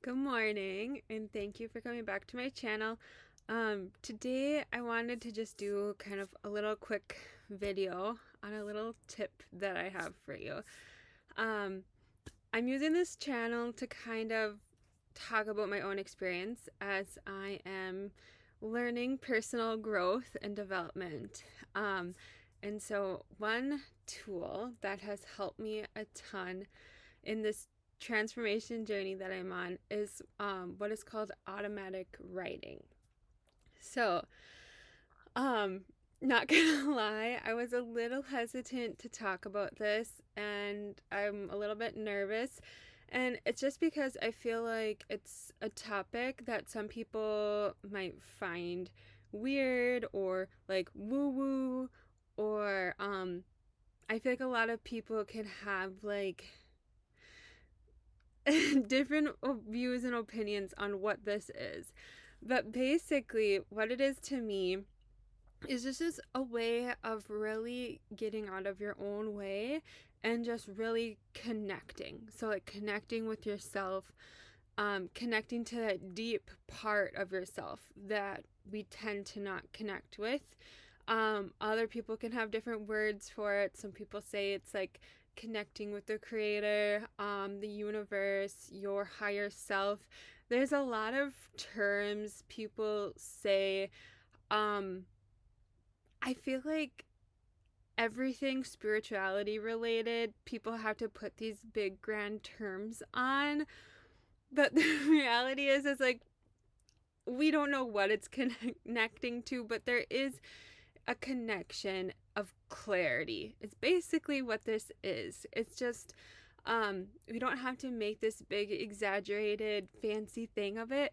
Good morning, and thank you for coming back to my channel. Today I wanted to just do kind of a little quick video on a little tip that I have for you. Um, I'm using this channel to kind of talk about my own experience as I am learning personal growth and development. And so, one tool that has helped me a ton in this transformation journey that I'm on is what is called automatic writing. So, um, not gonna lie, I was a little hesitant to talk about this, and I'm a little bit nervous. And it's just because I feel like it's a topic that some people might find weird or like woo woo, or I feel like a lot of people can have like different views and opinions on what this is. But basically, what it is to me is this is a way of really getting out of your own way and just really connecting. So, like, connecting with yourself, connecting to that deep part of yourself that we tend to not connect with. Other people can have different words for it. Some people say it's like connecting with the creator, the universe, your higher self. There's a lot of terms people say. Um, I feel like everything spirituality related, people have to put these big grand terms on. But the reality is like we don't know what it's connecting to, but there is a connection of clarity. It's basically what this is. It's just we don't have to make this big exaggerated fancy thing of it.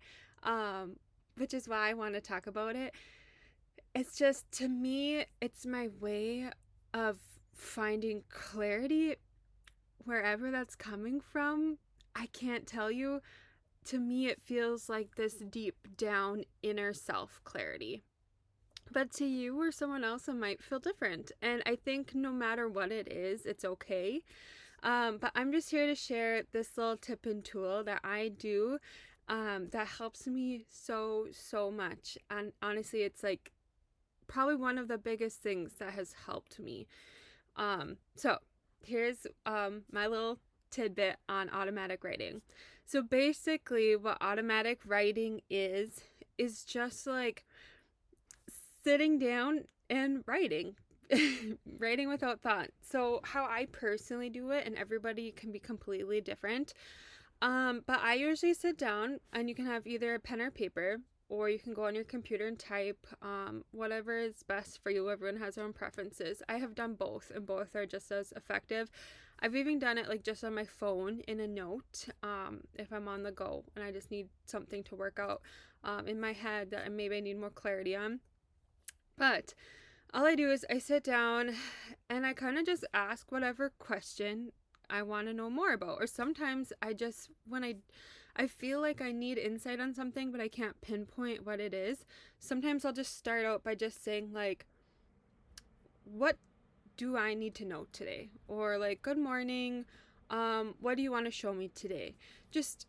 Which is why I want to talk about it. It's just, to me, it's my way of finding clarity wherever that's coming from. I can't tell you. To me, it feels like this deep down inner self clarity. But to you or someone else, it might feel different. And I think no matter what it is, it's okay. But I'm just here to share this little tip and tool that I do that helps me so much. And honestly, it's like probably one of the biggest things that has helped me. So here's my little tidbit on automatic writing. So basically, what automatic writing is just like sitting down and writing. Writing without thought. So how I personally do it, and everybody can be completely different. But I usually sit down, and you can have either a pen or paper, or you can go on your computer and type, whatever is best for you. Everyone has their own preferences. I have done both, and both are just as effective. I've even done it like just on my phone in a note, if I'm on the go and I just need something to work out in my head that maybe I need more clarity on. But all I do is I sit down and I kind of just ask whatever question I want to know more about. Or sometimes I just, when I feel like I need insight on something, but I can't pinpoint what it is, sometimes I'll just start out by just saying, like, what do I need to know today? Or, like, good morning. What do you want to show me today? Just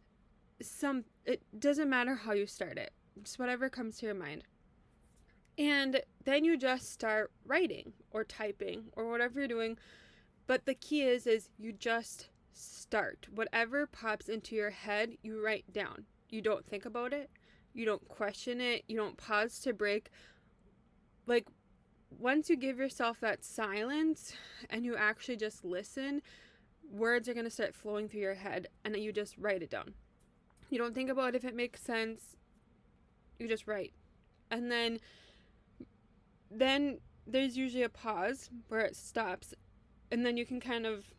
it doesn't matter how you start it, just whatever comes to your mind. And then you just start writing or typing or whatever you're doing. But the key is you just start. Whatever pops into your head, you write down. You don't think about it. You don't question it. You don't pause to break. Like, once you give yourself that silence and you actually just listen, words are going to start flowing through your head, and then you just write it down. You don't think about if it makes sense. You just write. And then there's usually a pause where it stops, and then you can kind of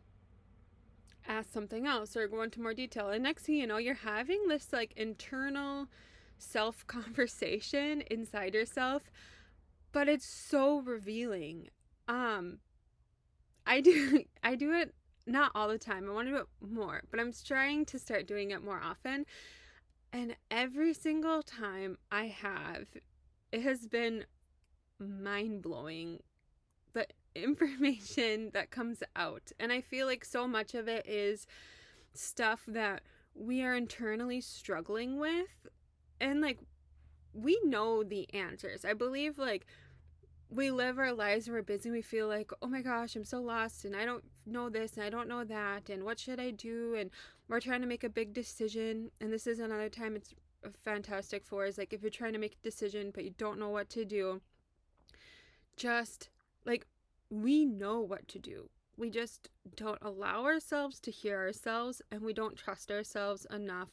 ask something else or go into more detail. And next thing you know, you're having this like internal self conversation inside yourself, but it's so revealing. Um I do it not all the time. I want to do it more, but I'm trying to start doing it more often. And every single time I have, it has been mind blowing, the information that comes out. And I feel like so much of it is stuff that we are internally struggling with. And like, we know the answers. I believe like we live our lives and we're busy. We feel like, oh my gosh, I'm so lost and I don't know this and I don't know that. And what should I do? And we're trying to make a big decision. And this is another time it's fantastic for is like if you're trying to make a decision but you don't know what to do, just like we know what to do. We just don't allow ourselves to hear ourselves, and we don't trust ourselves enough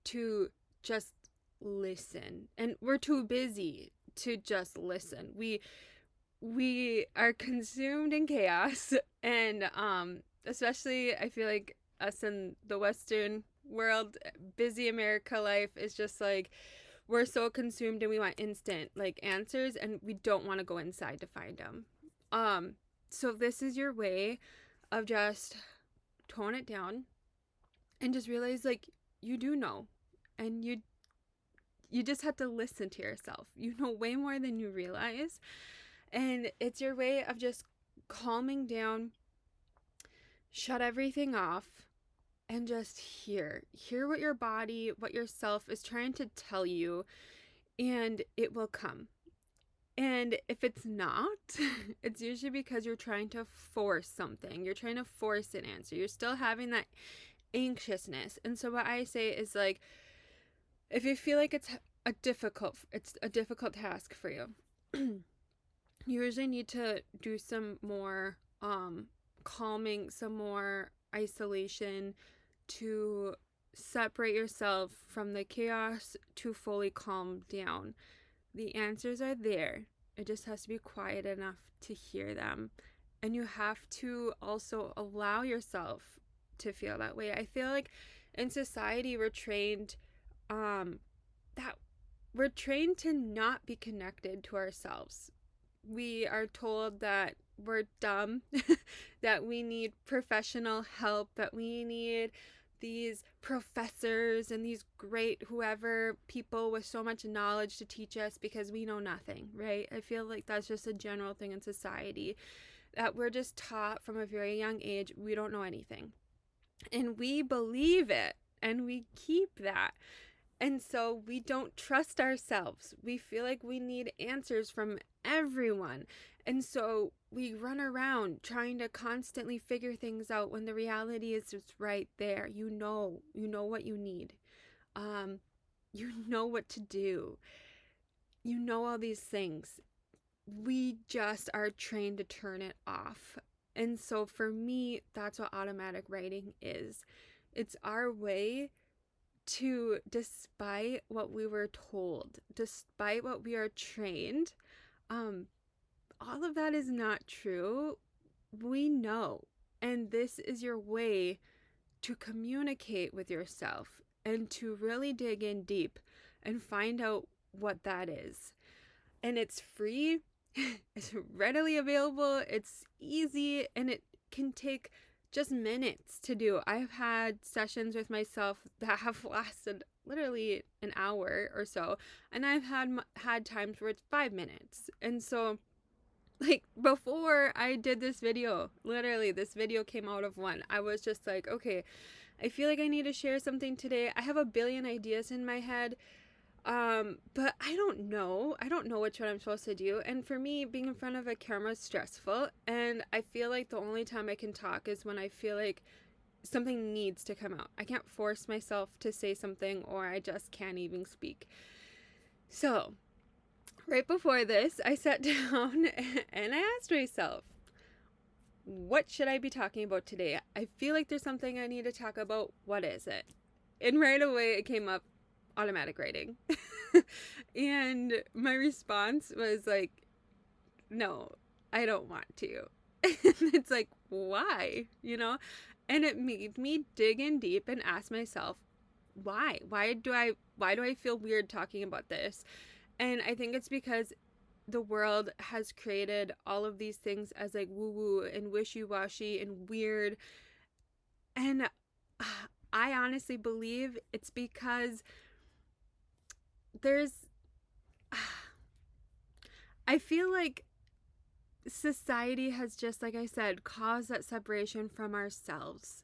to just listen. And we're too busy to just listen. We are consumed in chaos, and especially I feel like us in the Western world, busy America life is just like we're so consumed and we want instant like answers, and we don't want to go inside to find them. So this is your way of just tone it down and just realize like you do know, and you just have to listen to yourself. You know way more than you realize. And it's your way of just calming down, shut everything off, and just hear what your body, what yourself is trying to tell you, and it will come. And if it's not, it's usually because you're trying to force something. You're trying to force an answer. You're still having that anxiousness. And so what I say is like, if you feel like it's a difficult task for you, you usually need to do some more calming, some more isolation to separate yourself from the chaos to fully calm down. The answers are there. It just has to be quiet enough to hear them. And you have to also allow yourself to feel that way. I feel like in society we're trained that we're trained to not be connected to ourselves. We are told that we're dumb, that we need professional help, that we need these professors and these great whoever people with so much knowledge to teach us because we know nothing, right? I feel like that's just a general thing in society, that we're just taught from a very young age we don't know anything. And we believe it and we keep that. And so we don't trust ourselves. We feel like we need answers from everyone. And so we run around trying to constantly figure things out when the reality is just right there. You know what you need. You know what to do. You know all these things. We just are trained to turn it off. And so for me, that's what automatic writing is. It's our way to, despite what we were told, despite what we are trained, all of that is not true. We know. And this is your way to communicate with yourself and to really dig in deep and find out what that is. And it's free, it's readily available, it's easy, and it can take just minutes to do. I've had sessions with myself that have lasted literally an hour or so, and I've had times where it's 5 minutes. And so like before I did this video, literally this video came out of one, I was just like, okay, I feel like I need to share something today. I have a billion ideas in my head, but I don't know which one I'm supposed to do. And for me, being in front of a camera is stressful, and I feel like the only time I can talk is when I feel like something needs to come out. I can't force myself to say something, or I just can't even speak. So right before this, I sat down and I asked myself, what should I be talking about today? I feel like there's something I need to talk about. What is it? And right away it came up, automatic writing. And my response was like, no, I don't want to. And it's like, why? And it made me dig in deep and ask myself, why do I feel weird talking about this? And I think it's because the world has created all of these things as like woo-woo and wishy-washy and weird. And I honestly believe it's because I feel like society has just, like I said, caused that separation from ourselves.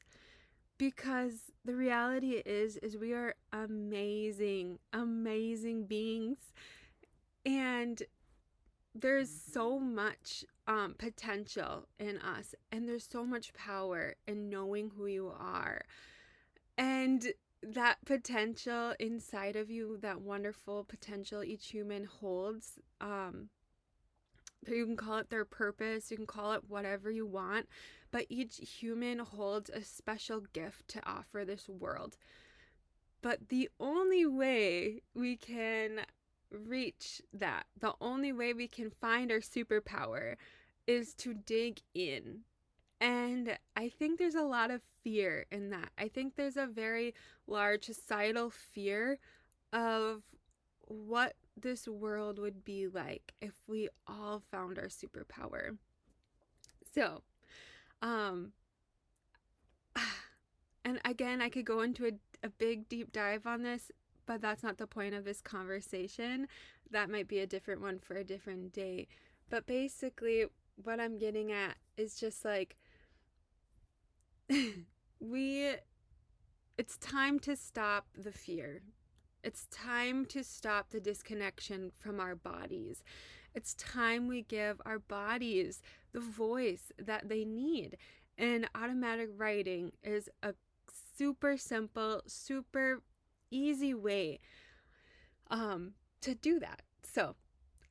because the reality is we are amazing, amazing beings, and there's so much potential in us, and there's so much power in knowing who you are. And that potential inside of you, that wonderful potential each human holds, you can call it their purpose, you can call it whatever you want, but each human holds a special gift to offer this world. But the only way we can reach that, the only way we can find our superpower is to dig in. And I think there's a lot of fear in that. I think there's a very large societal fear of what this world would be like if we all found our superpower. So, um, and again, I could go into a big deep dive on this, but that's not the point of this conversation. That might be a different one for a different day. But basically, what I'm getting at is just like, it's time to stop the fear. It's time to stop the disconnection from our bodies. It's time we give our bodies the voice that they need. And automatic writing is a super simple, super easy way to do that. So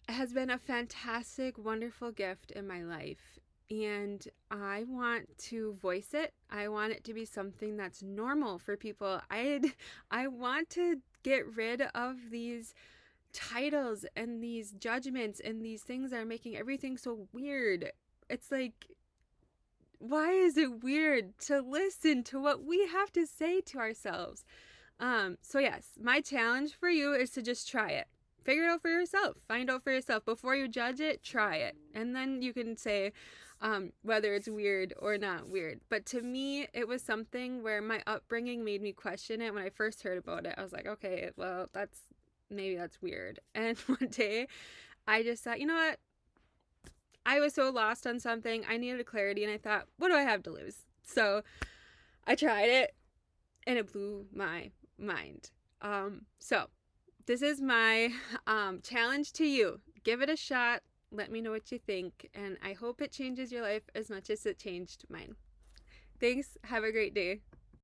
it has been a fantastic, wonderful gift in my life. And I want to voice it. I want it to be something that's normal for people. I want to get rid of these titles and these judgments and these things that are making everything so weird. It's like, why is it weird to listen to what we have to say to ourselves? So yes, my challenge for you is to just try it. Figure it out for yourself. Find out for yourself. Before you judge it, try it. And then you can say whether it's weird or not weird. But to me, it was something where my upbringing made me question it. When I first heard about it, I was like, okay, well, maybe that's weird. And one day I just thought, you know what? I was so lost on something. I needed clarity, and I thought, what do I have to lose? So I tried it, and it blew my mind. So this is my challenge to you. Give it a shot. Let me know what you think, and I hope it changes your life as much as it changed mine. Thanks. Have a great day.